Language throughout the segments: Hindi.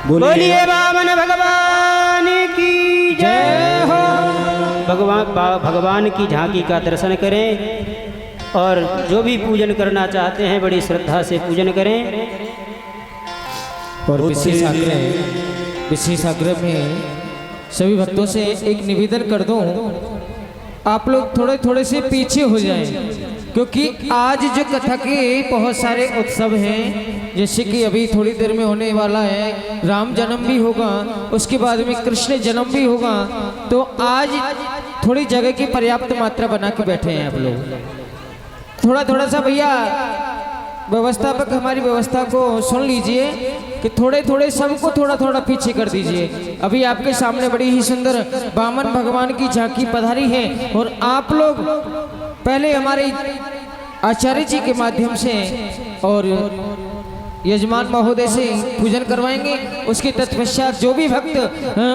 बोलिए वामन भगवान की जय हो। भगवान की झांकी का दर्शन करें और जो भी पूजन करना चाहते हैं बड़ी श्रद्धा से पूजन करें। और विशेष आग्रह में सभी भक्तों से एक निवेदन कर दूं, आप लोग थोड़े थोड़े से पीछे हो जाएं, क्योंकि आज जो कथा के बहुत सारे उत्सव हैं, जैसे कि अभी थोड़ी देर में होने वाला है राम जन्म भी होगा, उसके बाद में कृष्ण जन्म भी होगा। तो आज थोड़ी जगह की पर्याप्त मात्रा बना के बैठे हैं आप लोग। थोड़ा थोड़ा सा भैया व्यवस्थापक हमारी व्यवस्था को सुन लीजिए कि थोड़े थोड़े सबको थोड़ा थोड़ा पीछे कर दीजिए। अभी आपके सामने बड़ी ही सुंदर वामन भगवान की झांकी पधारी है और आप लोग पहले हमारे आचार्य जी के माध्यम से और यजमान महोदय से पूजन करवाएंगे। उसके तत्पश्चात जो भी भक्त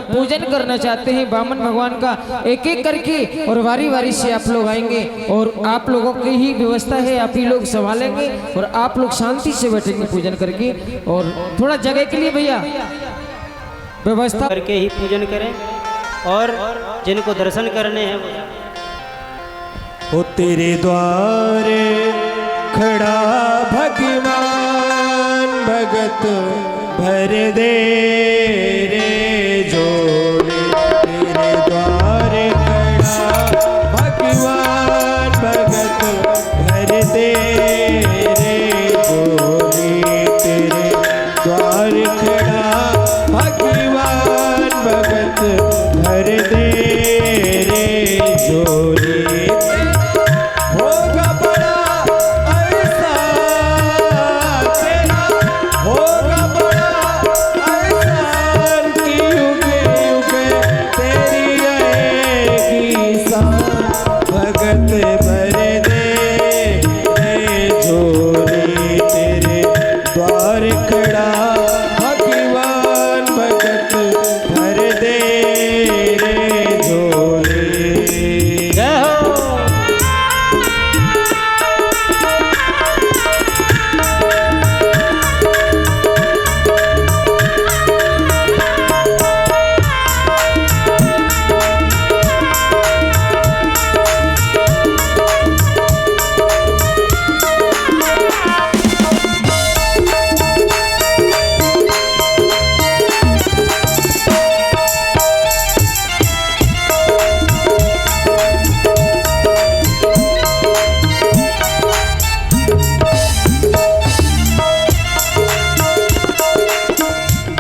पूजन करना चाहते हैं वामन भगवान का एक एक करके और वारी वारी से आप लोग आएंगे और आप लोगों की ही व्यवस्था है, आप ही लोग संभालेंगे और आप लोग शांति से बैठेंगे पूजन करके। और थोड़ा जगह के लिए भैया व्यवस्था करके ही पूजन करें और जिनको दर्शन करने हैं वो तेरे द्वारे खड़ा भगवान भगत भर दे रे जोड़े। तेरे द्वारे खड़ा भगवान भगत भर दे रे जोड़े। तेरे द्वार खड़ा भगवान भगत भर दे रे जोड़े।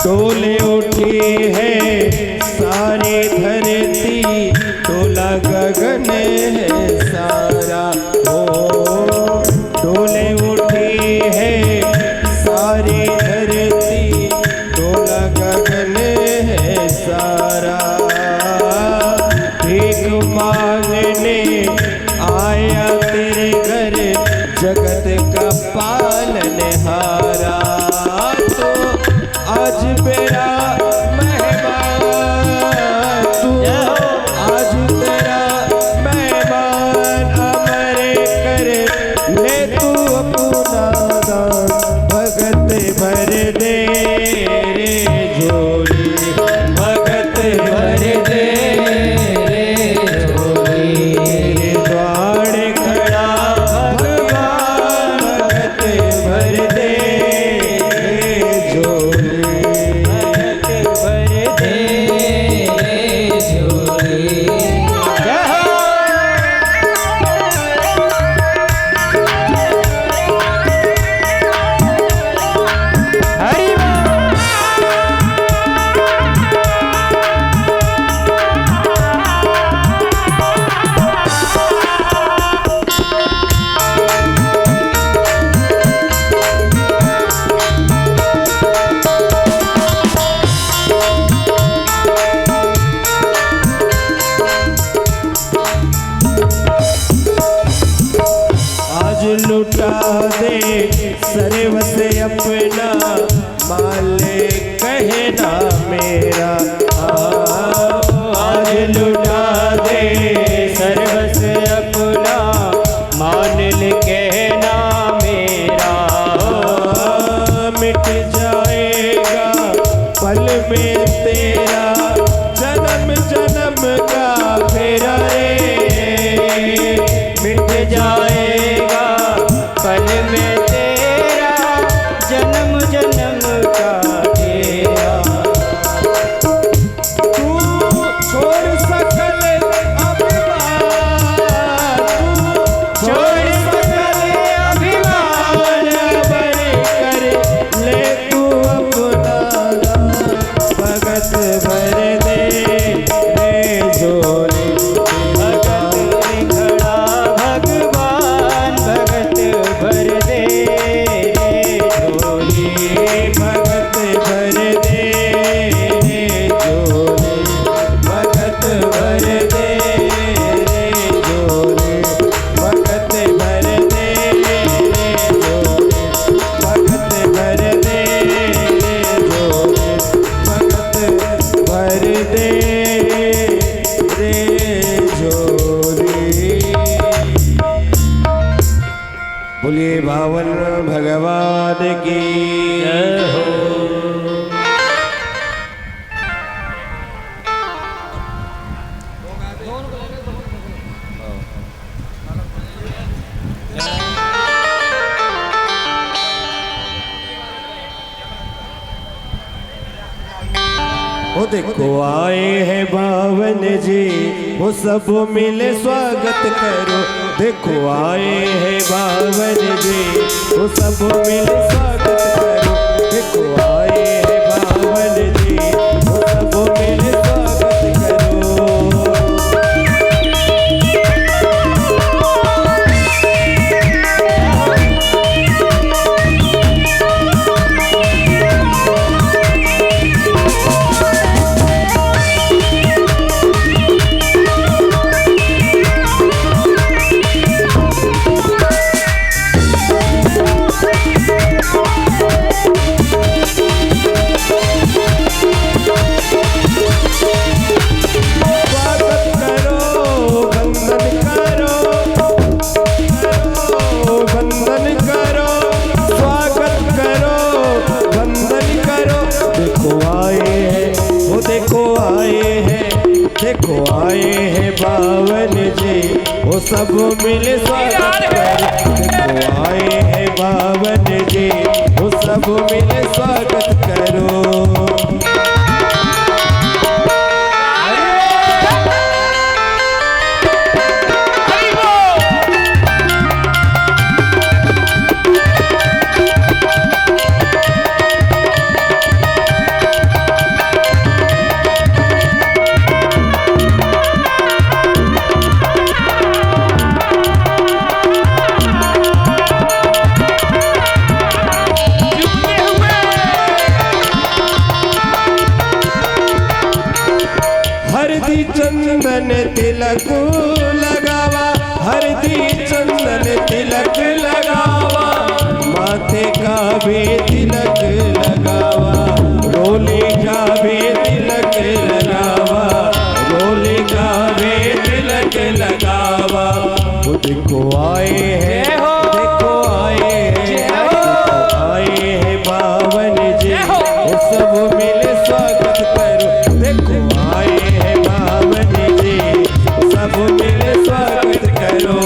डोले उठी है सारी धरती, डोला गगन है सारा हो। डोले उठी है सारी धरती, डोला गगन है सारा। भीख मांगने आया तेरे घर जगत का पालनहारा। आज मेरा मेहमान तू, आज तेरा मेहमान अमर कर ले तू अपना दान। भगत भर दे रे झोली, भगत भर दे रे झोली। तेरे द्वार खड़ा भगवान भगत भर दे लुटा दे सर्व से अपना, मालिक कहना मेरा। आज लुटा दे सर्व से अपना, मालिक कहना मेरा। मिट जाएगा पल में तेरा जन्म जन्म का फेरा रे, मिट जाएगा पल में तेरा जन्म जन्म का तेरा। तू छोड़ सकल अभिमान, तू छोड़ सकल अभिमान, बड़े कर ले तू अपना दान, भगत भर दे रे झोली, भगत खड़ा भगवान, भगत भर दे रे झोली, भगत भर दे रे झोली, भगत भर दे रे झोली, भगत भर दे रे झोली, भगत भर दे रे झोली, भगत भर दे रे झोली। बोलिए भावन भगवान की जय हो। वो देखो आए हैं बावन जी, वो सब मिले स्वागत करो। देखो आए हैं बावन जी, वो सब मिले स्वागत करो। देखो आए हैं बावन जी, वो सब मिले स्वागत करो। देखो आए हैं बावन जी, वो सब मिले स्वागत करो। देखो आए हैं बावन जी, वो सब मिले स्वागत करो। हरदी चंदन तिलक लगावा, हरदी चंदन तिलक लगावा, माथे का भी तिलक लगावा, रोली का भी तिलक लगावा, रोली का भी तिलक लगावा। वो देखो आए हैं, देखो आए हैं, देखो आए हैं बावन जी, वो सब मिले स्वागत करो। देखो आए हैं बावन जी, सब मिले स्वागत करो।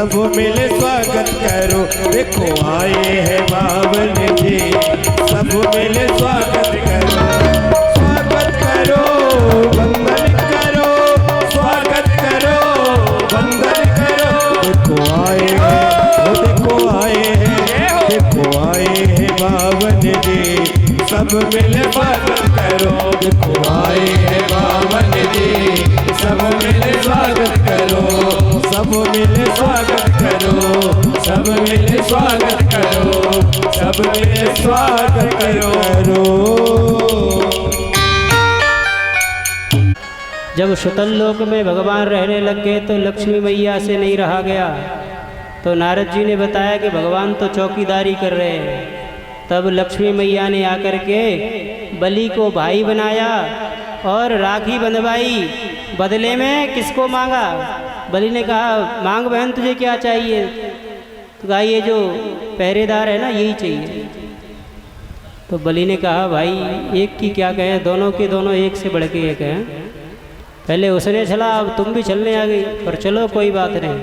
सब मिले स्वागत करो। देखो आए हैं बावन जी, सब मिले स्वागत करो। स्वागत करो, वंदन करो, स्वागत करो, वंदन करो। देखो आए हैं, वो देखो आए हैं, देखो आए हैं बावन जी, सब मिले स्वागत करो। देखो आए हैं बावन जी, सब मिले स्वागत करो। सब मिले स्वागत करो, सब मिले स्वागत करो, सब मिले स्वागत करो। जब शुतल लोक में भगवान रहने लग गए तो लक्ष्मी मैया से नहीं रहा गया, तो नारद जी ने बताया कि भगवान तो चौकीदारी कर रहे हैं। तब लक्ष्मी मैया ने आकर के बलि को भाई बनाया और राखी बंधवाई। बदले में किसको मांगा? बलि ने कहा, मांग बहन तुझे क्या चाहिए? तो कहा, ये जो पहरेदार है ना, यही चाहिए। तो बलि ने कहा, भाई एक की क्या कहें, दोनों के दोनों एक से बढ़ के एक हैं। पहले उसने चला, अब तुम भी चलने आ गई, पर चलो कोई बात नहीं।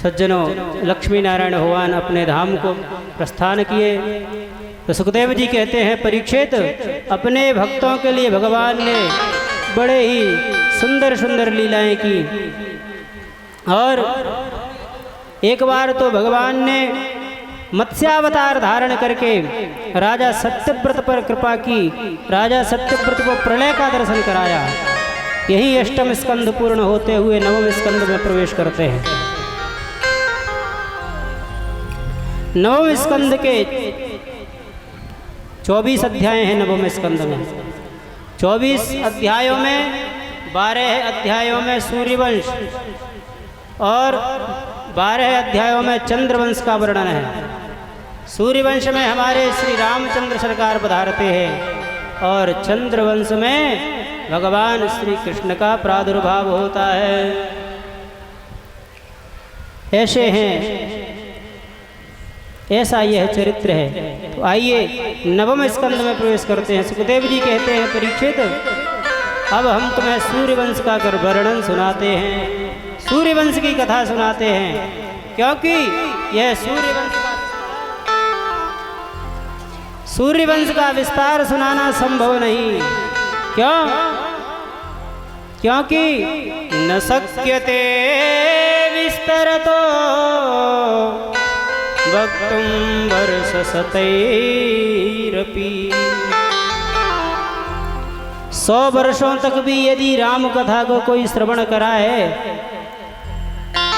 सज्जनों, लक्ष्मी नारायण भगवान अपने धाम को प्रस्थान किए। तो सुखदेव जी कहते हैं, परीक्षित, अपने भक्तों के लिए भगवान ने बड़े ही सुंदर सुंदर लीलाएं की। और एक बार तो भगवान ने मत्स्यावतार धारण करके राजा सत्यव्रत पर कृपा की। राजा सत्यव्रत को प्रलय का दर्शन कराया। यही अष्टम स्कंद पूर्ण होते हुए नवम स्कंद में प्रवेश करते हैं। नवम स्कंद के 24 अध्याय हैं। नवम स्कंद में 24 अध्यायों में 12 अध्यायों में सूर्यवंश और 12 अध्यायों में चंद्रवंश का वर्णन है। सूर्यवंश में हमारे श्री रामचंद्र सरकार पधारते हैं और चंद्रवंश में भगवान श्री कृष्ण का प्रादुर्भाव होता है। ऐसे हैं, ऐसा यह चरित्र है। तो आइए नवम स्कंद में प्रवेश करते हैं। सुखदेव जी कहते हैं, परीक्षित, अब हम तुम्हें सूर्यवंश का वर्णन सुनाते हैं, सूर्यवंश की कथा सुनाते हैं, क्योंकि यह सूर्यवंश का विस्तार सुनाना संभव नहीं। क्यों? क्योंकि न शक्यते विस्तरतो वक्तुं वर्षशतैरपि। 100 वर्षों तक भी यदि राम कथा को कोई श्रवण कराए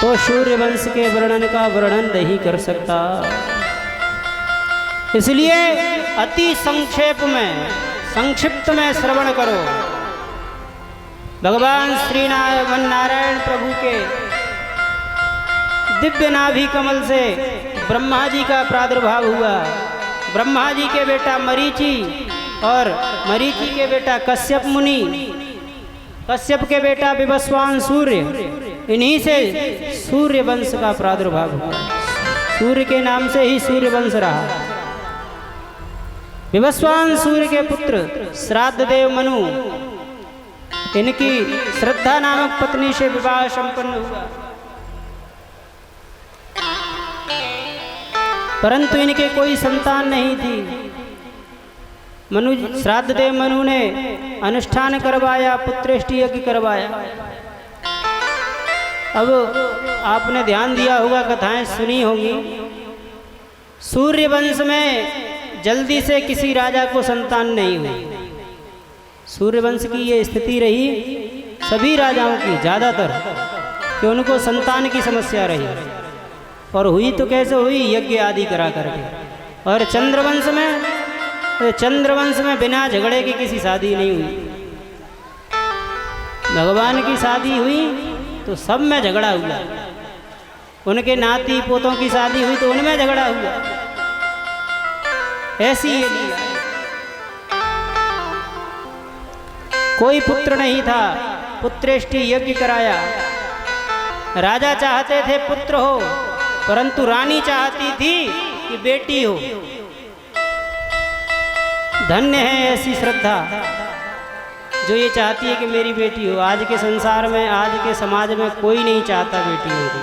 तो सूर्यवंश के वर्णन का वर्णन नहीं कर सकता। इसलिए अति संक्षिप्त में श्रवण करो। भगवान श्री नारायण प्रभु के दिव्य नाभि कमल से ब्रह्मा जी का प्रादुर्भाव हुआ। ब्रह्मा जी के बेटा मरीचि और मरीचि के बेटा कश्यप मुनि, कश्यप के बेटा विवस्वान सूर्य, इन्हीं से सूर्य वंश का प्रादुर्भाव हुआ। सूर्य के नाम से ही सूर्य वंश रहा। विवस्वान सूर्य के पुत्र श्राद्ध देव मनु, इनकी श्रद्धा नामक पत्नी से विवाह संपन्न हुआ, परंतु इनके कोई संतान नहीं थी। श्राद्ध देव मनु ने अनुष्ठान करवाया, पुत्रेष्टि यज्ञ करवाया। अब आपने ध्यान दिया होगा, कथाएं सुनी होंगी। सूर्य वंश में जल्दी से किसी राजा को संतान नहीं हुई। सूर्यवंश की ये स्थिति रही सभी राजाओं की, ज़्यादातर, कि उनको संतान की समस्या रही। और हुई तो कैसे हुई? यज्ञ आदि करा करके। और चंद्रवंश में बिना झगड़े की किसी शादी नहीं हुई। भगवान की शादी हुई तो सब में झगड़ा हुआ। उनके नाती पोतों की शादी हुई तो उनमें झगड़ा हुआ। ऐसी ये लीला। कोई पुत्र नहीं था, पुत्रेष्टि यज्ञ कराया। राजा चाहते थे पुत्र हो, परंतु रानी चाहती थी कि बेटी हो। धन्य है ऐसी श्रद्धा। जो ये चाहती है कि मेरी बेटी हो। आज के संसार में, आज के समाज में कोई नहीं चाहता बेटियों को।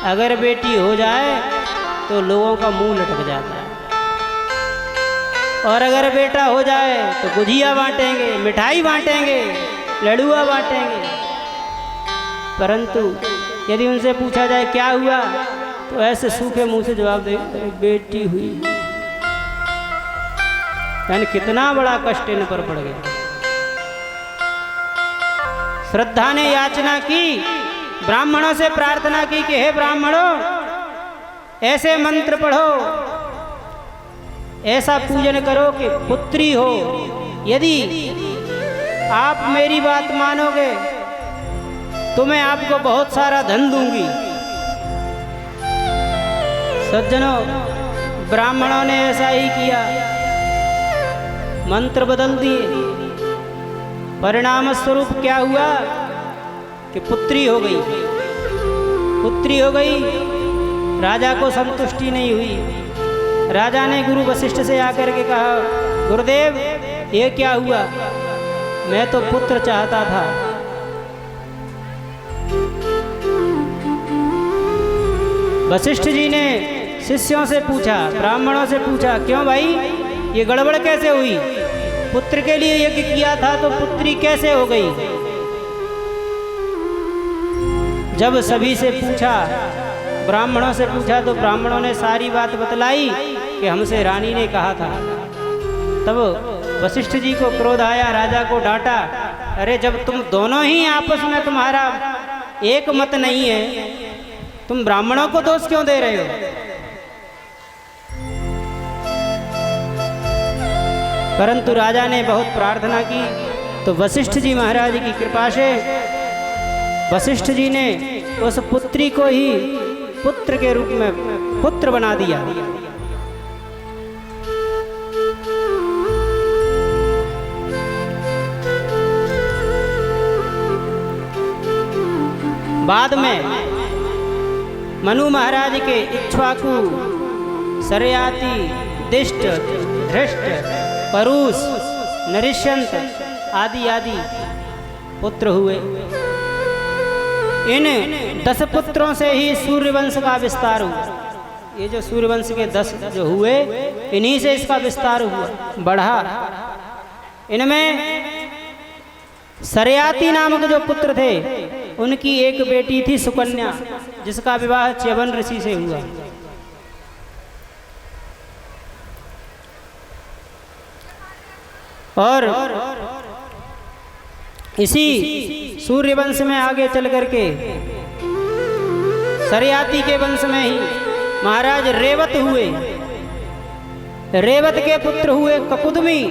अगर बेटी हो जाए तो लोगों का मुंह लटक जाता है, और अगर बेटा हो जाए तो गुजिया बांटेंगे, मिठाई बांटेंगे, लड़ुआ बांटेंगे। परंतु यदि उनसे पूछा जाए क्या हुआ, तो ऐसे सूखे मुंह से जवाब देंगे बेटी हुई। यानी कितना बड़ा कष्ट इन पर पड़ गया। श्रद्धा ने याचना की, ब्राह्मणों से प्रार्थना की कि हे ब्राह्मणों, ऐसे मंत्र पढ़ो, ऐसा पूजन करो कि पुत्री हो। यदि आप मेरी बात मानोगे तो मैं आपको बहुत सारा धन दूंगी। सज्जनों, ब्राह्मणों ने ऐसा ही किया, मंत्र बदल दिए। परिणाम स्वरूप क्या हुआ कि पुत्री हो गई। पुत्री हो गई, राजा को संतुष्टि नहीं हुई। राजा ने गुरु वशिष्ठ से आकर के कहा, गुरुदेव ये क्या हुआ, मैं तो पुत्र चाहता था। वशिष्ठ जी ने शिष्यों से पूछा, ब्राह्मणों से पूछा, क्यों भाई ये गड़बड़ कैसे हुई? पुत्र के लिए यज्ञ किया था तो पुत्री कैसे हो गई? जब सभी से पूछा, ब्राह्मणों से पूछा, तो ब्राह्मणों ने सारी बात बतलाई कि हमसे रानी ने कहा था। तब वशिष्ठ जी को क्रोध आया, राजा को डांटा, अरे जब तुम दोनों ही आपस में तुम्हारा एक मत नहीं है, तुम ब्राह्मणों को दोष क्यों दे रहे हो? परंतु राजा ने बहुत प्रार्थना की, तो वशिष्ठ जी महाराज की कृपा से वशिष्ठ जी ने उस पुत्री को ही पुत्र के रूप में पुत्र बना दिया। बाद में मनु महाराज के इक्ष्वाकु, सरयाति, दिष्ट, धृष्ट, परुष, नरिष्यंत आदि आदि पुत्र हुए। इन 10 पुत्रों से ही सूर्यवंश का विस्तार हुआ। ये जो सूर्यवंश के 10 जो हुए, इन्हीं से इसका विस्तार हुआ, बढ़ा। इनमें सरयाति नामक जो पुत्र थे, उनकी एक बेटी थी सुकन्या, जिसका विवाह च्यवन ऋषि से हुआ। और इसी सूर्यवंश में आगे चल करके सरयाति के वंश में ही महाराज रेवत हुए। रेवत के पुत्र हुए ककुदमी।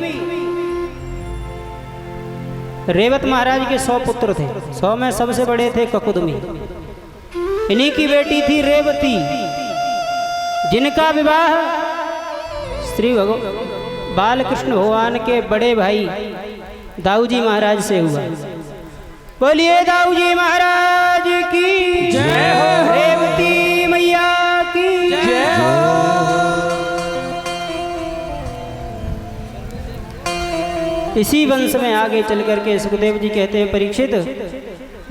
रेवत महाराज के 100 पुत्र थे, 100 में सबसे बड़े थे ककुदमी। इन्हीं की बेटी थी रेवती, जिनका विवाह श्री बालकृष्ण भगवान के बड़े भाई दाऊजी महाराज से हुआ। बोलिए दाऊजी महाराज की जय हो, रेवती मैया की जय हो। इसी वंश में आगे चल करके सुखदेव जी कहते हैं, परीक्षित,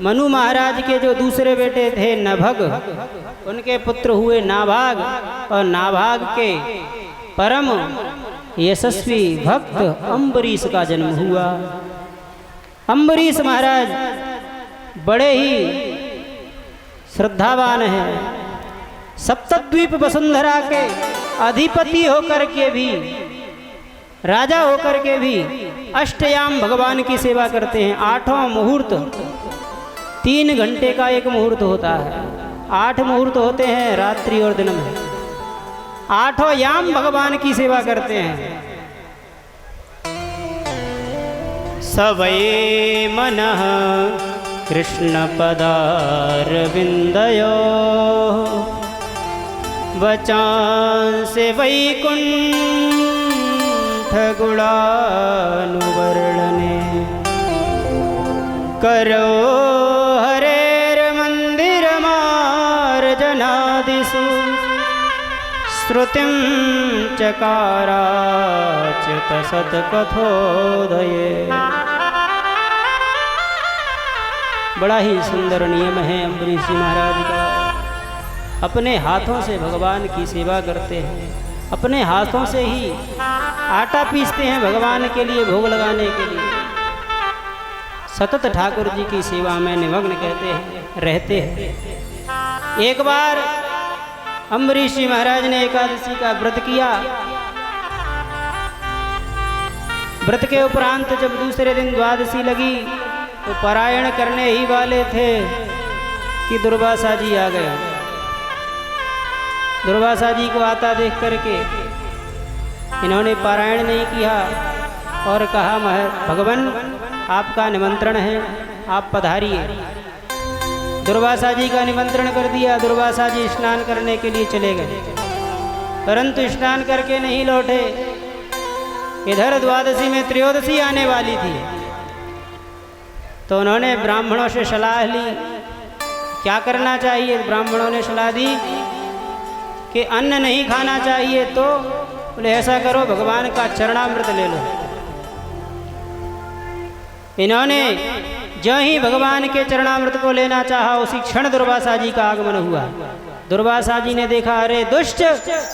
मनु महाराज के जो दूसरे बेटे थे नभग, उनके पुत्र हुए नाभाग, और नाभाग के परम यशस्वी भक्त अम्बरीश का जन्म हुआ। अम्बरीश महाराज बड़े ही श्रद्धावान हैं। सप्तद्वीप वसुंधरा के अधिपति होकर के भी, राजा होकर के भी अष्टयाम भगवान की सेवा करते हैं। 8वां मुहूर्त, 3 घंटे का एक मुहूर्त होता है। 8 मुहूर्त होते हैं रात्रि और दिन में। 8 याम भगवान की सेवा करते हैं। सवये मनः कृष्ण पदारविंदयो वचांसे वैकुंठ गुणानुवर्णने करो हरेर मंदिर मार्जनादिषु श्रुतिं चकाराच्युत सत्कथोदये। बड़ा ही सुंदर नियम है अम्बरीश जी महाराज का। अपने हाथों से भगवान की सेवा करते हैं, अपने हाथों से ही आटा पीसते हैं भगवान के लिए, भोग लगाने के लिए। सतत ठाकुर जी की सेवा में निमग्न रहते हैं। एक बार अम्बरीश जी महाराज ने एकादशी का व्रत किया। व्रत के उपरांत जब दूसरे दिन द्वादशी लगी तो पारायण करने ही वाले थे कि दुर्वासा जी आ गया। दुर्वासा जी को आता देख करके इन्होंने पारायण नहीं किया और कहा भगवान आपका निमंत्रण है, आप पधारिए। दुर्वासा जी का निमंत्रण कर दिया। दुर्वासा जी स्नान करने के लिए चले गए, परंतु स्नान करके नहीं लौटे। इधर द्वादशी में त्रयोदशी आने वाली थी, तो उन्होंने ब्राह्मणों से सलाह ली क्या करना चाहिए। ब्राह्मणों ने सलाह दी कि अन्न नहीं खाना चाहिए, तो बोले ऐसा करो भगवान का चरणामृत ले लो। इन्होंने जो ही भगवान के चरणामृत को लेना चाहा, उसी क्षण दुर्वासा जी का आगमन हुआ। दुर्वासा जी ने देखा, अरे दुष्ट,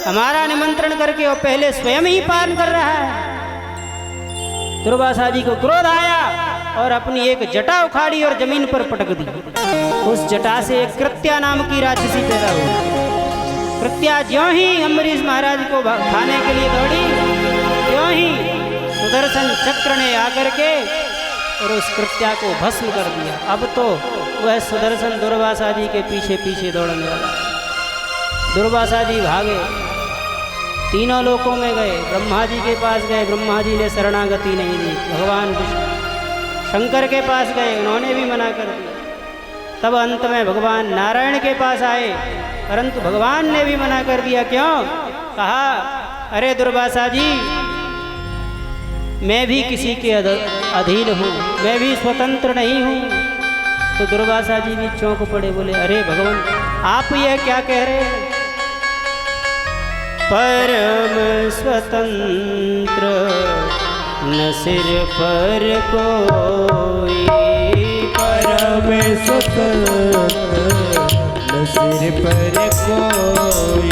हमारा निमंत्रण करके और पहले स्वयं ही पान कर रहा है। दुर्वासा जी को क्रोध आया और अपनी एक जटा उखाड़ी और जमीन पर पटक दी। उस जटा से एक कृत्या नाम की राक्षसी पैदा हुई। कृत्या ज्यों ही अम्बरीश महाराज को खाने के लिए दौड़ी, त्यों ही सुदर्शन चक्र ने आकर के और उस कृत्या को भस्म कर दिया। अब तो वह सुदर्शन दुर्वासा जी के पीछे पीछे दौड़ने लगा। दुर्वासा जी भागे, तीनों लोकों में गए, ब्रह्मा जी के पास गए, ब्रह्मा जी ने शरणागति नहीं दी। भगवान शंकर के पास गए, उन्होंने भी मना कर दिया। तब अंत में भगवान नारायण के पास आए, परंतु भगवान ने भी मना कर दिया। क्यों? कहा, अरे दुर्वासा जी, मैं भी किसी के अधीन हूँ, मैं भी स्वतंत्र नहीं हूँ। तो दुर्वासा जी भी चौंक पड़े, बोले अरे भगवान, आप यह क्या कह रहे हैं? परम स्वतंत्र न सिर पर कोई, परम स्वतंत्र न सिर पर कोई,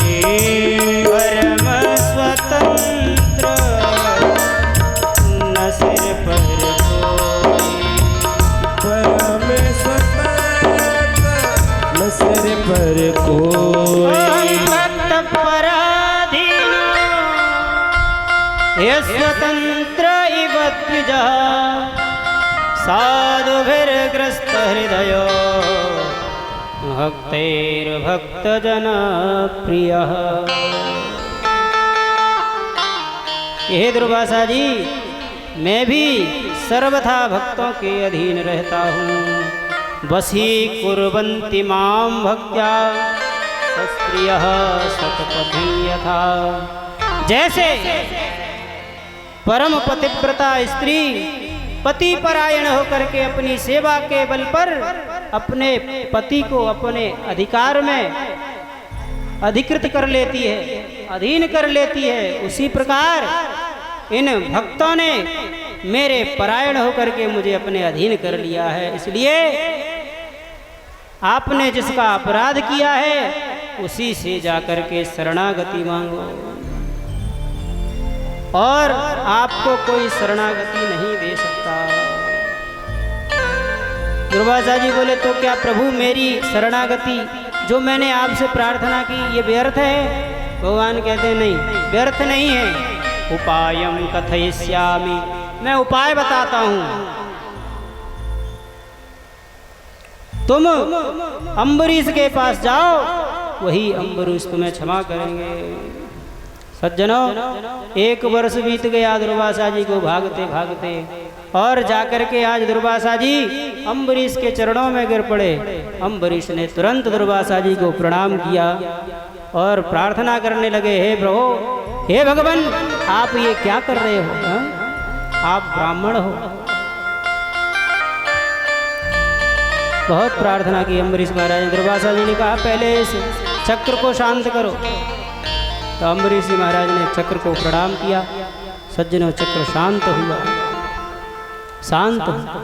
परम स्वतंत्र न सिर पर कोई, परम स्वतंत्र न सिर पर कोई। भक्त पराधीन ये स्वतंत्र इव द्विजा, साधुभिर्ग्रस्त हृदयो भक्तैर्भक्तजन प्रियः। हे दुर्वासा जी, मैं भी सर्वथा भक्तों के अधीन रहता हूँ। वशी कुर्वन्ति मां भक्त्या सत्प्रियः सतपथिं यथा। जैसे परम पतिव्रता स्त्री पति परायण होकर के अपनी सेवा के बल पर अपने पति को अपने अधिकार में अधिकृत कर लेती है, अधीन कर लेती है, उसी प्रकार इन भक्तों ने मेरे परायण होकर के मुझे अपने अधीन कर लिया है। इसलिए आपने जिसका अपराध किया है उसी से जाकर के शरणागति मांगो, और आपको कोई शरणागति नहीं दे सकता। दुर्वासा जी बोले, तो क्या प्रभु मेरी शरणागति जो मैंने आपसे प्रार्थना की ये व्यर्थ है? भगवान कहते नहीं, व्यर्थ नहीं है। उपायम कथयिष्यामि, मैं उपाय बताता हूँ। तुम अम्बरीश के पास जाओ, वही अम्बरीश तुम्हें क्षमा करेंगे। सज्जनों, 1 वर्ष बीत गया दुर्वासा जी को भागते भागते, और जाकर के आज दुर्वासा जी अम्बरीश के चरणों में गिर पड़े। अम्बरीश ने तुरंत दुर्वासा जी को प्रणाम किया और प्रार्थना करने लगे, हे प्रभु, हे भगवान, आप ये क्या कर रहे हो? आप ब्राह्मण हो। बहुत प्रार्थना की अम्बरीश महाराज ने। दुर्वासा जी ने कहा, पहले इस चक्र को शांत करो। तो अम्बरीश जी महाराज ने चक्र को प्रणाम किया। सज्जनों, चक्र शांत हुआ, शांत हुआ।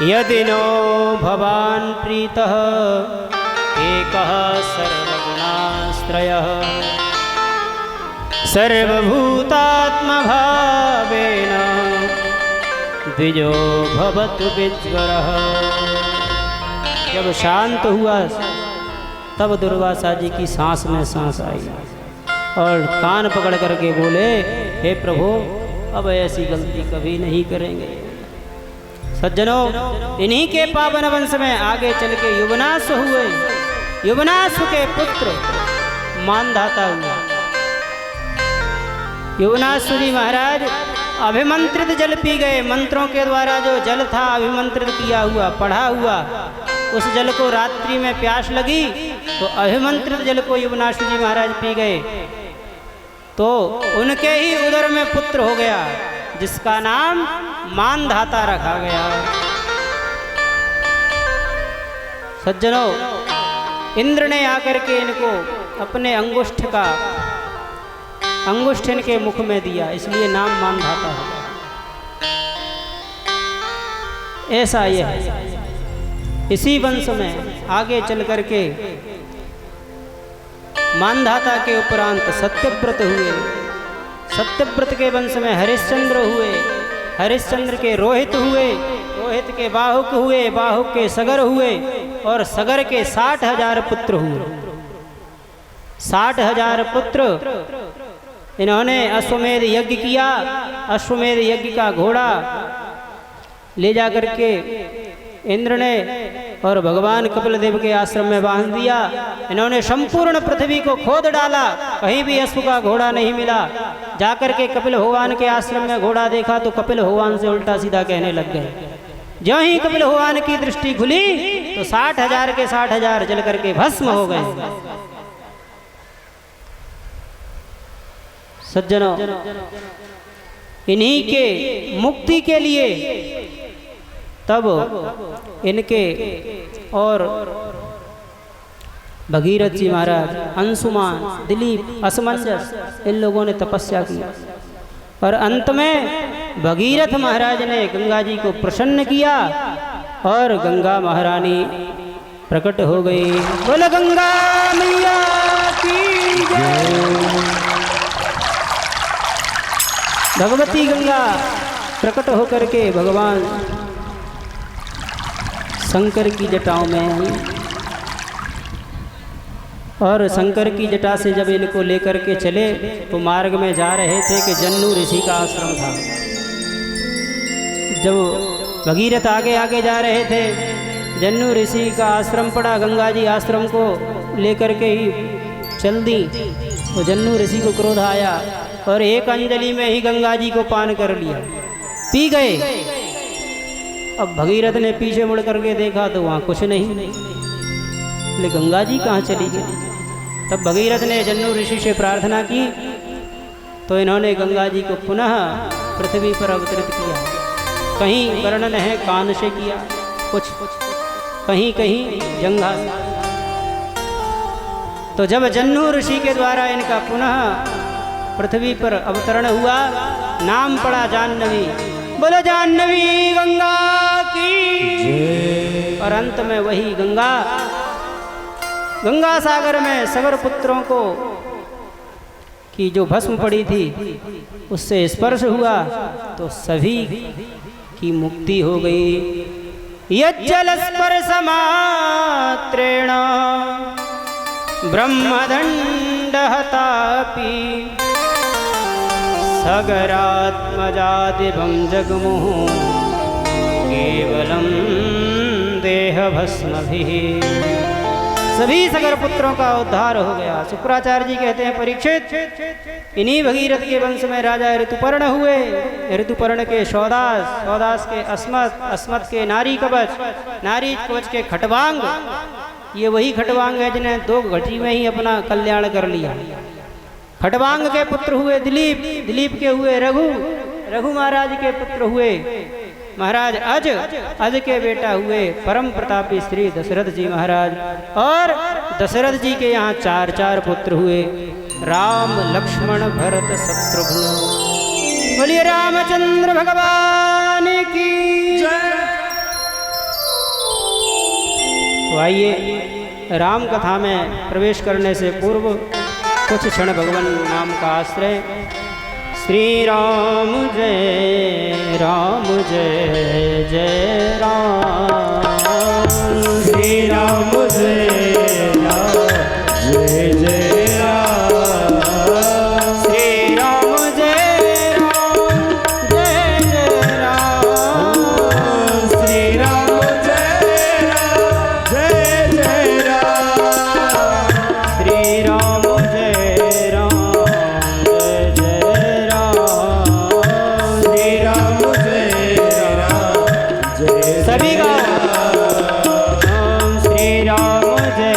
यदि नो भवान् प्रीतः एकः सर्वगुणाश्रयः सर्वभूतात्मभावेन द्विजो भवतु विज्वरः। जब शांत हुआ तब दुर्वासा जी की सांस में सांस आई और कान पकड़ करके बोले, हे प्रभु अब ऐसी गलती कभी नहीं करेंगे। सज्जनों, इन्हीं के पावन वंश में आगे चल के युवनाश हुए। युवनाश के पुत्र मानधाता हुआ। युवनाश जी महाराज अभिमंत्रित जल पी गए। मंत्रों के द्वारा जो जल था अभिमंत्रित किया हुआ, पढ़ा हुआ, उस जल को रात्रि में प्यास लगी तो अभिमंत्रित जल को युवनाश जी महाराज पी गए। तो उनके ही उदर में पुत्र हो गया जिसका नाम मानधाता रखा गया। सज्जनों, इंद्र ने आकर के इनको अपने अंगुष्ठ इनके मुख में दिया, इसलिए नाम मानधाता है। ऐसा यह है। इसी वंश में आगे चल करके मानधाता के उपरांत सत्यव्रत हुए। सत्यव्रत के वंश में हरिश्चंद्र हुए। हरिश्चंद्र के रोहित हुए। रोहित के बाहुक हुए। बाहुक के सगर हुए और सगर के 60,000 पुत्र हुए। 60,000 पुत्र। इन्होंने अश्वमेध यज्ञ किया। अश्वमेध यज्ञ का घोड़ा ले जा करके इंद्र ने और भगवान कपिल देव के आश्रम में बांध दिया। इन्होंने संपूर्ण पृथ्वी को खोद डाला, कहीं भी अश्व का घोड़ा नहीं मिला। जाकर के कपिल भगवान के आश्रम में घोड़ा देखा तो कपिल भगवान से उल्टा सीधा कहने लग गए। ज्यों ही कपिल भगवान की दृष्टि खुली तो 60,000 के 60,000 जल करके भस्म हो गए। सज्जनों, इन्हीं के मुक्ति के लिए तब इनके और भगीरथ जी महाराज, अंशुमान, दिलीप, असमंजस, इन लोगों ने तपस्या की और अंत में भगीरथ महाराज ने गंगा जी को प्रसन्न किया और गंगा महारानी प्रकट हो गई। बोलो गंगा मैया की जय। भगवती गंगा प्रकट होकर के भगवान शंकर की जटाओं में आई और शंकर की जटा से जब इनको लेकर के चले तो मार्ग में जा रहे थे कि जन्नू ऋषि का आश्रम था। जब भगीरथ आगे आगे जा रहे थे, जन्नू ऋषि का आश्रम पड़ा। गंगा जी आश्रम को लेकर के ही चल दी तो जन्नू ऋषि को क्रोध आया और एक अंजलि में ही गंगा जी को पान कर लिया, पी गए। अब भगीरथ ने पीछे मुड़ करके देखा तो वहाँ कुछ नहीं, बोले गंगा जी कहाँ चली गई। तब भगीरथ ने जन्नू ऋषि से प्रार्थना की तो इन्होंने गंगा जी को पुनः पृथ्वी पर अवतरित किया। कहीं वर्णन है कान से किया, कुछ कहीं कहीं जंघा। तो जब जन्नू ऋषि के द्वारा इनका पुनः पृथ्वी पर अवतरण हुआ, नाम पड़ा जाह्नवी। बोलो जाह्नवी गंगा की। और अंत में वही गंगा सागर में सगर पुत्रों को की जो भस्म पड़ी थी उससे स्पर्श हुआ तो सभी की मुक्ति हो गई। यज्जल स्पर्श मात्रेण ब्रह्मदंड हतापि सगरात्मजादिभं जगमुः केवलम देह भस्मभिः। सभी सगर पुत्रों का उद्धार हो गया। शुक्राचार्य जी कहते हैं, परीक्षित, इन्हीं भगीरथ के वंश में राजा ऋतुपर्ण हुए। ऋतुपर्ण के सौदास, सौदास के अस्मत, अस्मत के नारी कवच, नारी कवच के खटवांग। ये वही खटवांग है जिन्हें 2 घटी में ही अपना कल्याण कर लिया। खटवांग के पुत्र हुए दिलीप, दिलीप के हुए रघु, रघु महाराज के पुत्र हुए महाराज अज, अज के बेटा हुए परम प्रतापी श्री दशरथ जी महाराज। और दशरथ जी के यहाँ 4 पुत्र हुए, राम, लक्ष्मण, भरत, शत्रुघ्न। बोलिए रामचंद्र भगवान की जय। तो आइए राम कथा में प्रवेश करने से पूर्व कुछ क्षण भगवान नाम का आश्रय। श्री राम जय जय राम, श्री राम जय जय राम, श्री राम जय जय राम, श्री राम जय जय राम, श्री राम जय जय राम, श्री राम जय सभी का श्री राम जय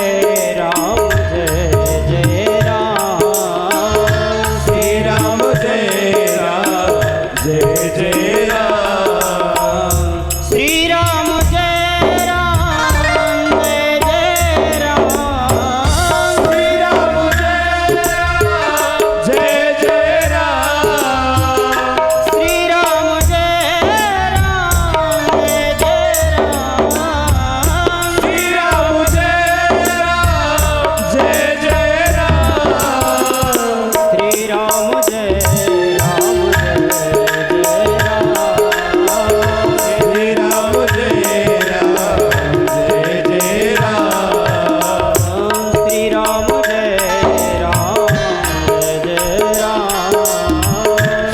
जय राम, श्री राम जय जय राम, श्री राम जय जय राम, श्री राम जय जय राम, श्री राम जय जय राम, श्री राम जय जय राम, श्री राम जय श्री राम जय जय राम, श्री राम जय जय राम,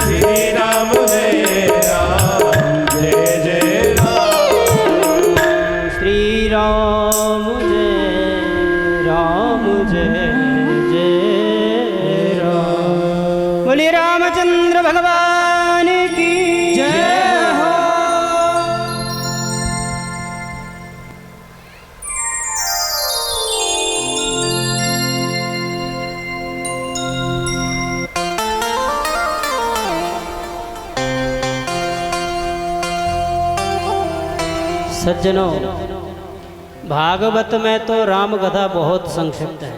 श्री राम जय जय राम, श्री राम जय जय राम। बोलिए रामचंद्र भगवान की जय हो। सज्जनों, भागवत में तो राम कथा बहुत संक्षिप्त है।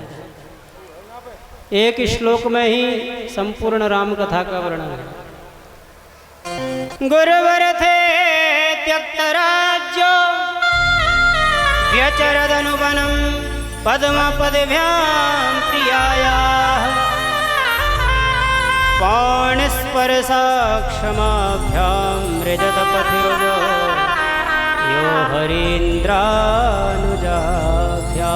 एक श्लोक में ही संपूर्ण राम कथा का वर्णन है। गुरुवर थे त्यक्त राज्य व्यचरदनुवनं पद्म पदभ्यां प्रियाया पाणिस्पर्शा क्षमाभ्यां मृजत पथिरुजो यो हरीन्द्रानुजाभ्या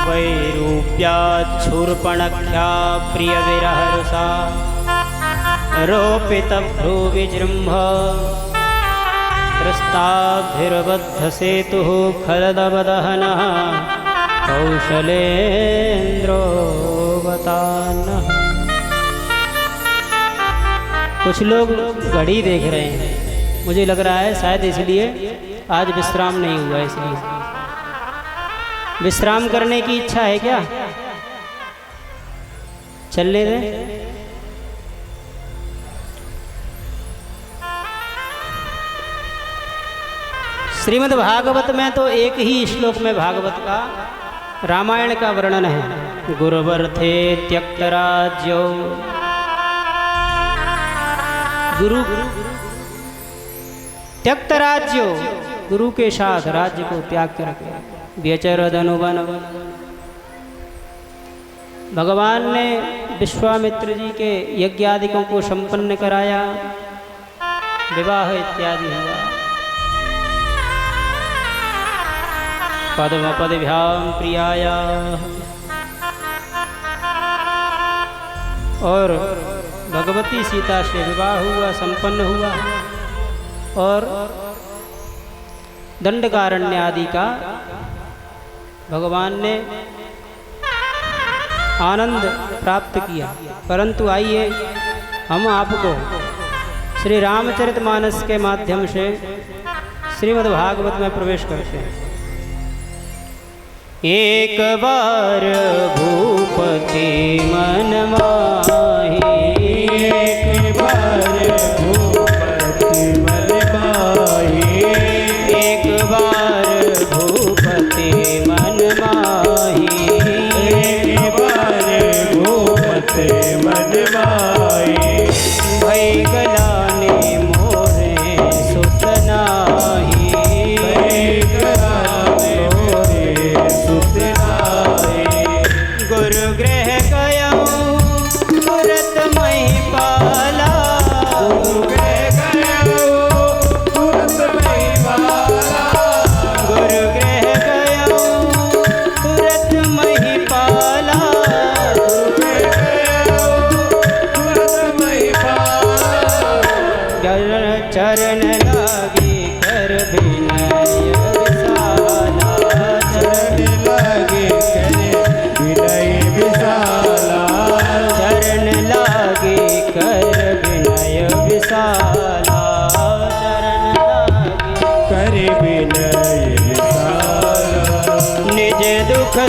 वैरूप्याच्छूर्पणख्या प्रियविरहरुषा रोपितभ्रूविजृम्भ त्रस्ताभिर्बद्धसेतुः खलदवदहनः कौशलेन्द्रोऽवतान्नः। कुछ लोग घड़ी देख रहे हैं, मुझे लग रहा है शायद इसलिए आज विश्राम नहीं हुआ। इसलिए विश्राम करने की इच्छा है क्या? चलने दें। श्रीमद् भागवत में तो एक ही श्लोक में भागवत का रामायण का वर्णन है। गुरुवर थे त्यक्त राज्यो, गुरु त्यक्त राज्यो, गुरु के साथ राज्य को त्याग कर व्यचरदनुवन। भगवान ने विश्वामित्र जी के यज्ञादिकों को संपन्न कराया, विवाह इत्यादि हुआ। पद्म पदभ्यां प्रियाया, और भगवती सीता से विवाह हुआ, संपन्न हुआ। और दंडकारण्य आदि का भगवान ने आनंद प्राप्त किया। परंतु आइए हम आपको श्री रामचरितमानस के माध्यम से श्रीमद् भागवत में प्रवेश करते हैं। एक बार भूपति मन माही, एक बार भूपति मन माही, एक बार भूपति मन माही, एक बार भूपति मन माही, भई गलाने मोरे सुत नाही, भई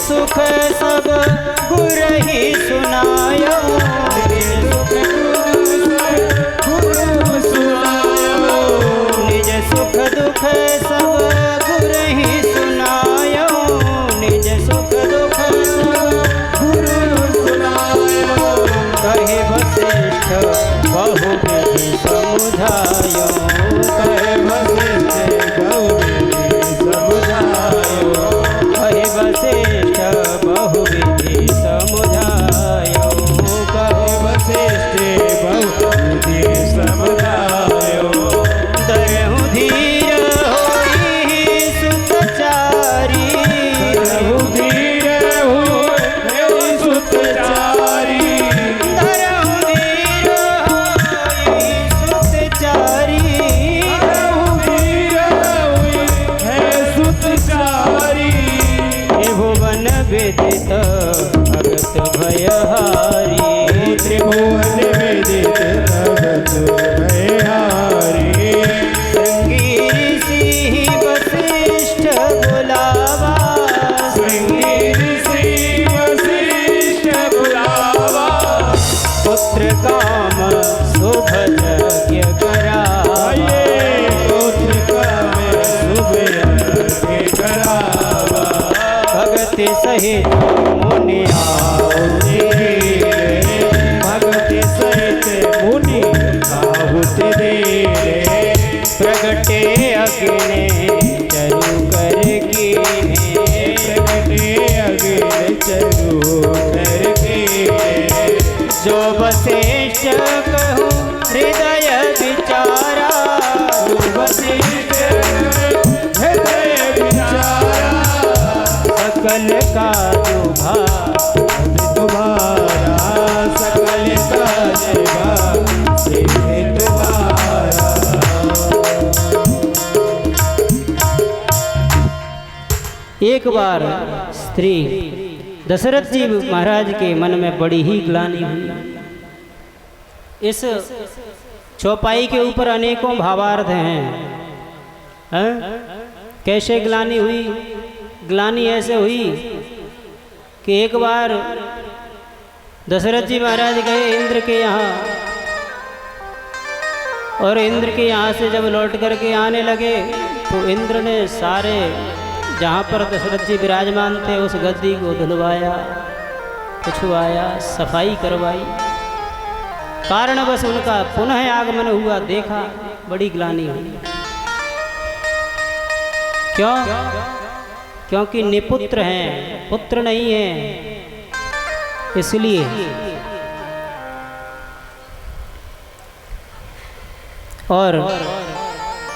सुख सब गुर ही सुनायो, निज सुख दुख सब गुर ही सुनायो, निज सुख दुख सब गुर सुनायो। कहे वशिष्ठ बहुविधि समुझायो, कहे वशिष्ठ बहुविधि समुझायो, कहे वशिष्ठ बहुविधि समुझायो, कहे वशिष्ठ बहुविधि समुझायो। दरहु धीर होई सुतचारी, दरहु धीर होई सुतचारी, दरहु धीर होई सुतचारी, दरहु धीर होई है सुतचारी। हे भुवन विदित भगत भयहारी, त्रिभुवन विदित भगत भयहारी। श्रृंगी ऋषि वशिष्ठ बुलावा, श्रृंगी ऋषि वशिष्ठ बुलावा। पुत्र काम शुभ यज्ञ करावा, पुत्र काम शुभ यज्ञ करावा। भगति सहित मुनि आहुति दे, भगति सहित मुनि आहुति दे। प्रगटे अग्नि चरु कर कीन्हे, प्रगटे अग्नि चरु कर कीन्हे। जो वशिष्ठ कहूँ हृदय विचारा, जो वशिष्ठ हृदय विचारा। सकल का तुम्हारा, सकल का तुम्हारा। एक बार स्त्री दशरथ जी महाराज के मन में बड़ी ही ग्लानि हुई। इस चौपाई के ऊपर अनेकों भावार्थ हैं। कैसे ग्लानि हुई? ग्लानि ऐसे हुई कि एक बार दशरथ जी महाराज गए इंद्र के यहाँ, और इंद्र के यहाँ से जब लौट करके आने लगे तो इंद्र ने सारे जहाँ पर दशरथ जी विराजमान थे उस गद्दी को धुलवाया, पुछवाया, सफाई करवाई। कारण बस उनका पुनः आगमन हुआ, देखा, बड़ी ग्लानि हुई। क्यों? क्योंकि निपुत्र हैं, पुत्र नहीं है, इसलिए। और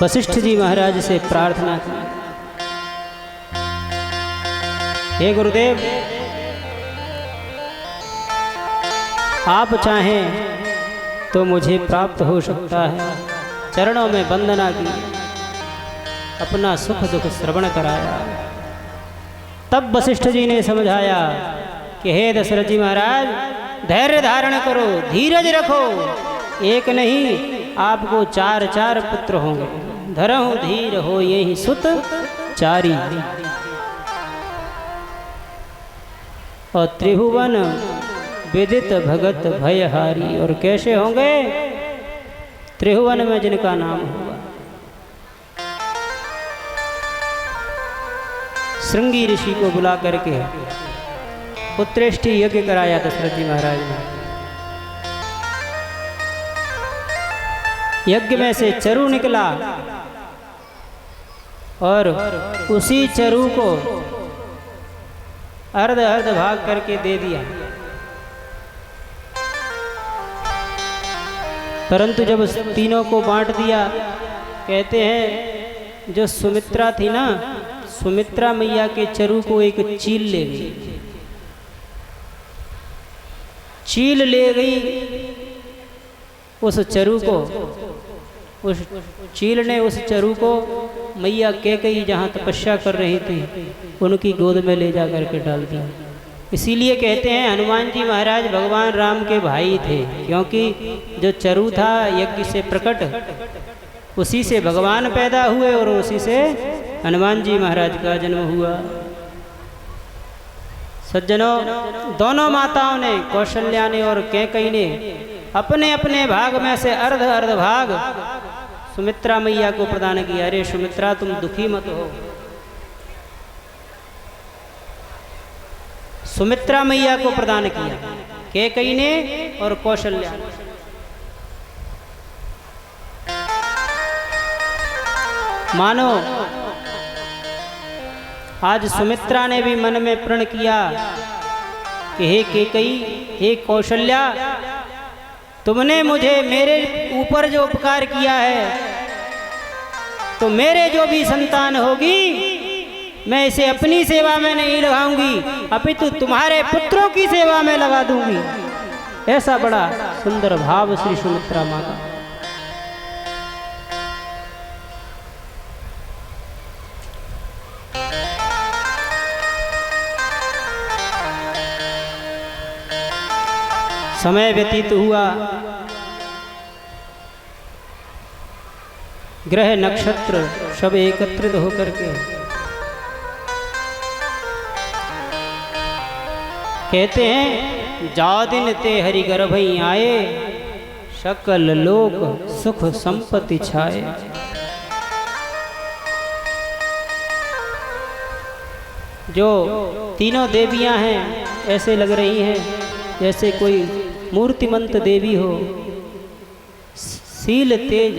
वशिष्ठ जी महाराज से प्रार्थना की, हे गुरुदेव, आप चाहें तो मुझे प्राप्त हो सकता है। चरणों में वंदना की, अपना सुख दुख श्रवण कराया। तब वशिष्ठ जी ने समझाया कि हे दशरथ जी महाराज, धैर्य धारण करो, धीरज रखो। एक नहीं, आपको 4 पुत्र होंगे। धरहु धीर हो यही सुत चारी। और त्रिभुवन विदित भगत भयहारी। और कैसे होंगे? त्रिभुवन में जिनका नाम होगा। श्रृंगी ऋषि को बुला करके पुत्रेष्टि यज्ञ कराया दशरथ जी महाराज ने। यज्ञ में से चरु निकला और उसी चरु को अर्ध भाग करके दे दिया। परंतु जब तीनों को बांट दिया, कहते हैं जो सुमित्रा थी ना, सुमित्रा मैया के चरु को एक चील ले गई। चील ले गई उस चरु को। उस चील ने उस चरु को मैया कैकेयी जहाँ तपस्या कर रही थी उनकी गोद में ले जा करके डाल दिया। इसीलिए कहते हैं हनुमान जी महाराज भगवान राम के भाई थे, क्योंकि जो चरु था यज्ञ से प्रकट, उसी से भगवान पैदा हुए और उसी से हनुमान जी महाराज का जन्म हुआ। सज्जनों, दोनों माताओं ने, कौशल्या ने और कैकेयी ने, अपने अपने भाग में से अर्ध अर्ध भाग सुमित्रा मैया को प्रदान किया। अरे सुमित्रा, तुम दुखी मत हो। सुमित्रा मैया को प्रदान किया कैकेयी ने और कौशल्या ने। मानो आज सुमित्रा ने भी मन में प्रण किया कि हे कैकेयी, हे कौशल्या, तुमने मुझे मेरे ऊपर जो उपकार किया है, तो मेरे जो भी संतान होगी मैं इसे अपनी सेवा में नहीं लगाऊंगी, अपितु तुम्हारे पुत्रों की सेवा में लगा दूंगी। ऐसा बड़ा सुंदर भाव श्री सुमित्रा माँ का। समय व्यतीत हुआ, ग्रह नक्षत्र सब एकत्रित होकर के कहते हैं, जा दिन ते हरि गर्भई आए, सकल लोक सुख संपत्ति छाए। जो तीनों देवियां हैं ऐसे लग रही हैं जैसे कोई मूर्तिमंत देवी हो, शील तेज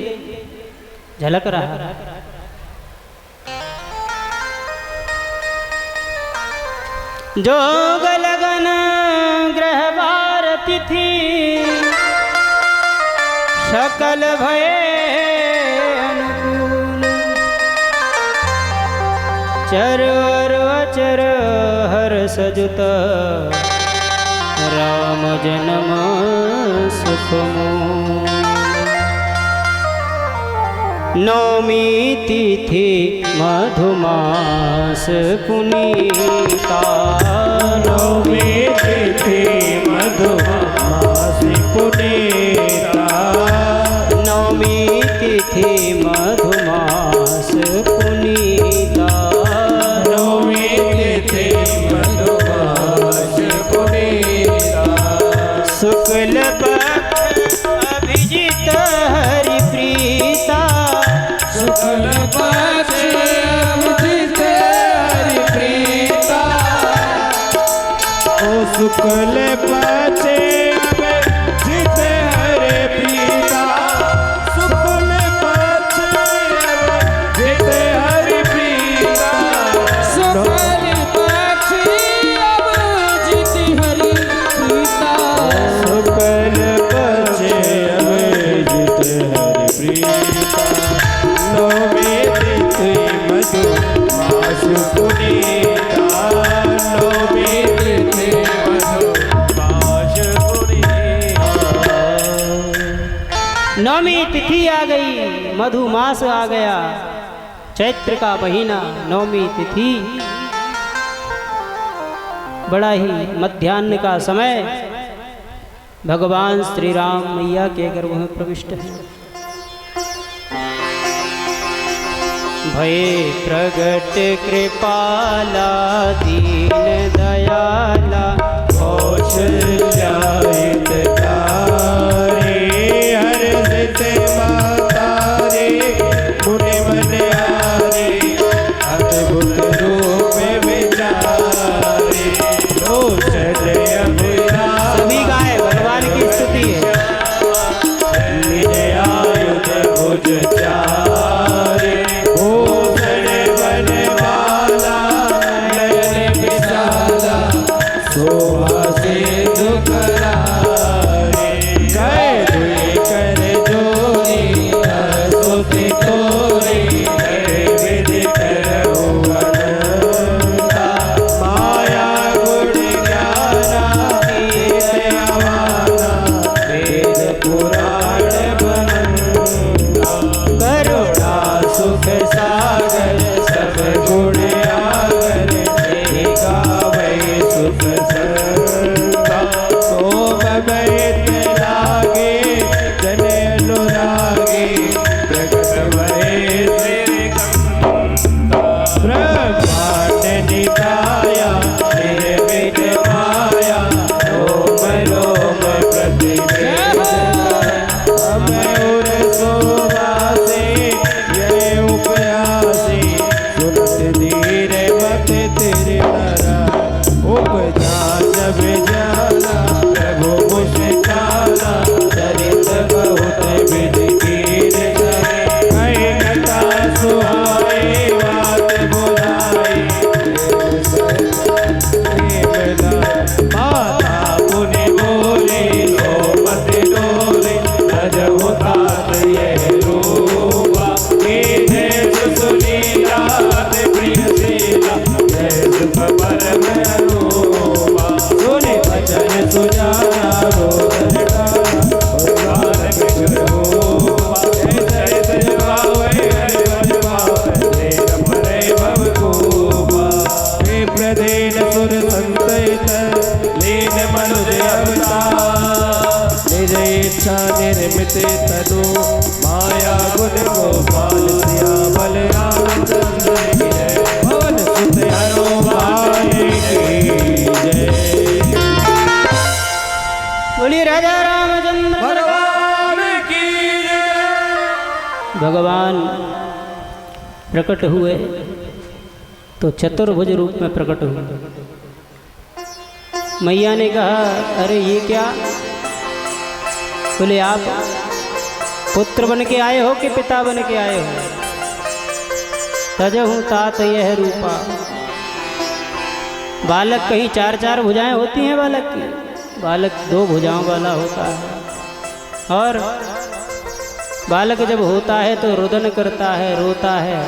झलक रहा है। जोग लगन ग्रह बार तिथि, सकल भय अनुकूल, चर और अचर हर सजुत, राम जन्म सुखमूल। नौमी तिथि मधुमास पुनीता, नौमी तिथि मधुमास पुनीता, नौमी तिथि मधुमास पुनीता, नौमी तिथि मधुमास पुनीता, शुक्ल पक्ष अभिजित हरि प्रीता, शुक्ल पक्ष अभिजित हरि प्रीता, ओ शुक्ल पक्ष अभिजित हरि प्रीता, शुक्ल पक्ष अभिजित हरि प्रीता, शुक्ल पक्ष अभिजित हरि प्रीता, शुक्ल पक्ष अभिजित हरि प्रीता, नौमी तिथि मधुमास पुनीता, नौमी तिथि मधुमास पुनीता। नौमी तिथि आ गई, मधुमास आ गया, चैत्र का महीना, नौमी तिथि, बड़ा ही मध्याह्न का समय, भगवान श्री राम मैया के गर्भ में प्रविष्ट है। भये प्रगट कृपाला दीन दयाला, कौशल्या हितकारी, हर्षित माता रे, मुनि मनहारे, अद्भुत रूप विचारे, कौशल्या अभिराम, सभी गाए, भगवान की स्तुति है। आयुध भुज चारे, भूषण बनवाला, नयन विशाला, शोभा सिंधु करा। इच्छा निर्मित तनु माया गुण गोपाल सिया बलराम चंद्र की जय पवन सुत हनुमान की जय। बोलिए राजा रामचंद्र भगवान की जय। भगवान प्रकट हुए तो चतुर्भुज रूप में प्रकट हुए। मैया ने कहा अरे ये क्या? बोले आप पुत्र बन के आए हो कि पिता बन के आए हो? तजहु तात यह रूपा। बालक कहीं 4-4 भुजाएं होती हैं बालक की, बालक 2 भुजाओं वाला होता है। और बालक जब होता है तो रुदन करता है, रोता है,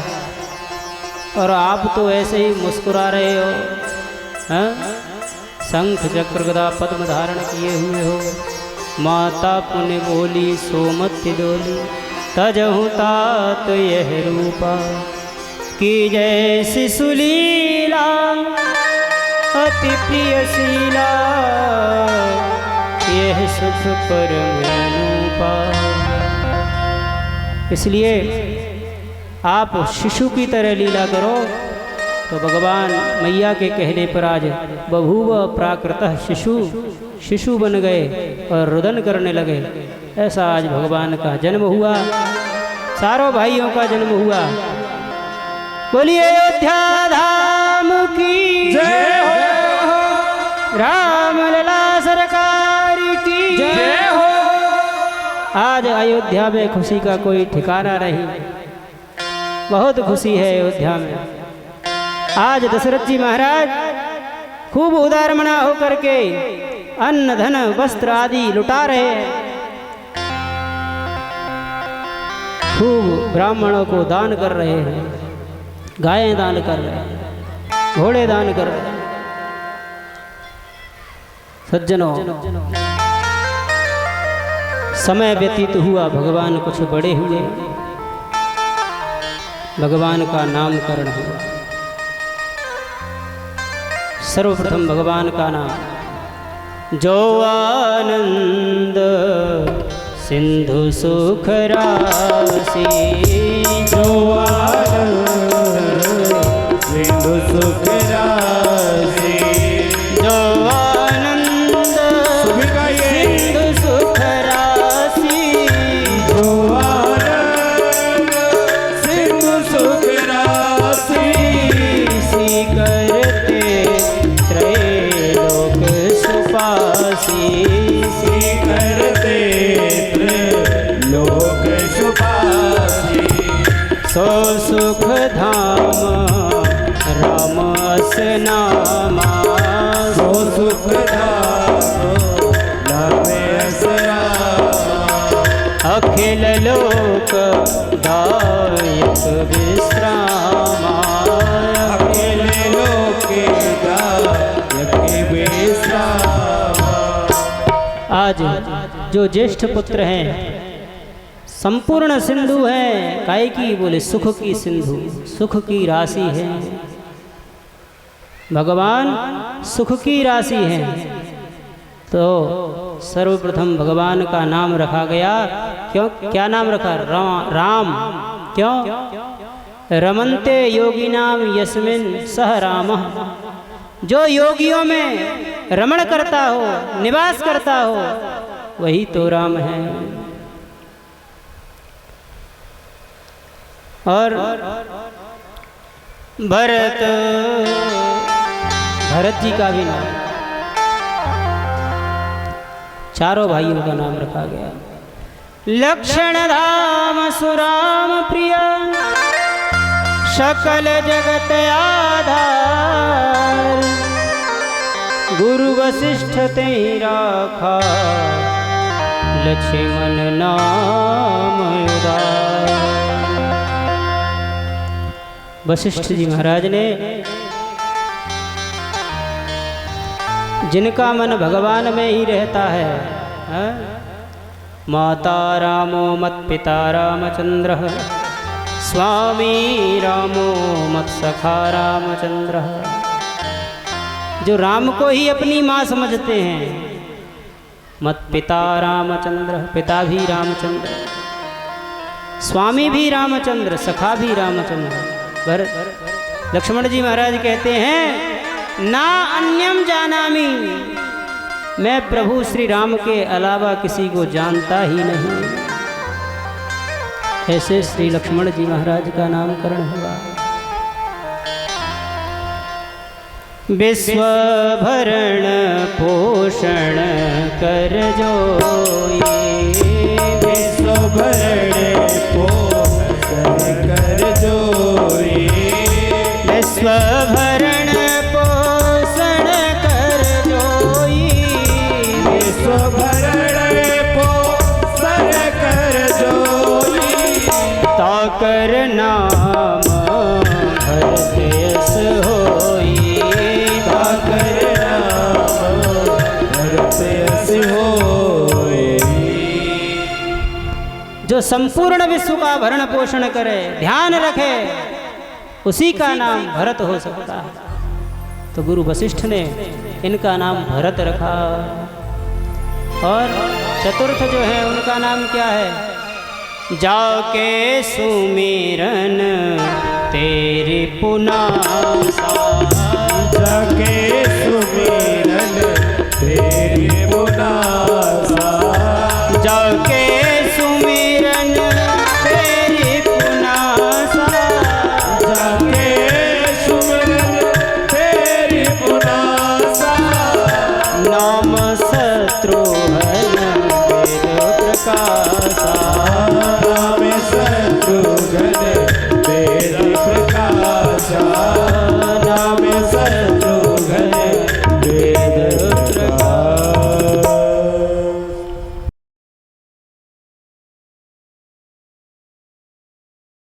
और आप तो ऐसे ही मुस्कुरा रहे हो, हाँ? शंख चक्र गदा पद्म धारण किए हुए हो। माता पुण्य बोली सोमत्य डोली, तजहु तात यह रूपा। की जय शिशुलीला अति प्रिय शीला, यह सुख परम अनुपा। इसलिए आप शिशु की तरह लीला करो। तो भगवान मैया के कहने पर आज बभूव प्राकृतः शिशु बन गए और रुदन करने लगे। ऐसा आज भगवान का जन्म हुआ, चारों भाइयों का जन्म हुआ। बोलिए अयोध्या धाम की जय हो। राम लला सरकार की जय हो। आज अयोध्या में खुशी का कोई ठिकाना नहीं, बहुत खुशी है अयोध्या में। आज दशरथ जी महाराज खूब उदारमना होकर के अन्न धन वस्त्र आदि लुटा रहे हैं। खूब ब्राह्मणों को दान कर रहे हैं, गायें दान कर रहे हैं, घोड़े दान कर रहे हैं। सज्जनों, समय व्यतीत हुआ, भगवान कुछ बड़े हुए, भगवान का नामकरण हुआ। सर्वप्रथम भगवान का नाम जो आनंद सिंधु सुख राशि, जो आनंद सिंधु सुख राशि, जो आनंद सिंधु सुख राशि, जो आनंद सिंधु सुख राशि, सी करते त्रैलोक सुपासी, सी करते त्रैलोक सुपासी। सो सुख धाम राम अस नामा, सो सुख धाम नाम अस रामा, अखिल लोक दायक विश्रामा, अखिल लोक दायक विश्रामा। आज जो ज्येष्ठ पुत्र हैं संपूर्ण सिंधु है। काय की? बोले सुख की सिंधु, सुख की राशि है। भगवान सुख की राशि है। तो सर्वप्रथम भगवान का नाम रखा गया। क्यों? क्या नाम रखा? राम। क्यों? रमन्ते योगिनाम यस्मिन् सह रामः। जो योगियों में रमण करता हो, निवास करता हो, वही तो राम है। और भरत जी का भी नाम, चारों भाइयों का नाम रखा गया। लक्षण धाम सुराम प्रिय, सकल जगत आधार, गुरु वशिष्ठ ते राखा, लक्ष्मण नाम उदार। वशिष्ठ जी महाराज ने, जिनका मन भगवान में ही रहता है, माता रामो मत पिता रामचंद्र, स्वामी रामो मत सखा रामचंद्र। जो राम को ही अपनी माँ समझते हैं, मत पिता रामचंद्र, पिता भी रामचंद्र, स्वामी भी रामचंद्र, सखा भी रामचंद्र। लक्ष्मण जी महाराज कहते हैं ना अन्यम जानामि, मैं प्रभु श्री राम के अलावा किसी को जानता ही नहीं। ऐसे श्री लक्ष्मण जी महाराज का नामकरण हुआ। विश्व भरण पोषण कर जोई, विश्व भरण पोषण कर जोई, विश्व भरण पोषण कर जोई, विश्व भरण पोषण कर जोई, ताकर नाम भरत यश होई, ताकर नाम भरत यश होई। जो संपूर्ण विश्व का भरण पोषण करे, ध्यान रखे, उसी का नाम भरत हो सकता है। तो गुरु वशिष्ठ ने इनका नाम भरत रखा। और चतुर्थ जो है उनका नाम क्या है? जाके सुमिरन तेरी पुनासा, जाके सुमिरन तेरी पुनासा, जाके सुमिरन तेरी पुनासा, जाके सुमिरन तेरी पुनासा, नाम शत्रुघ्न वेद प्रकाशा, नाम शत्रुघ्न वेद प्रकाशा,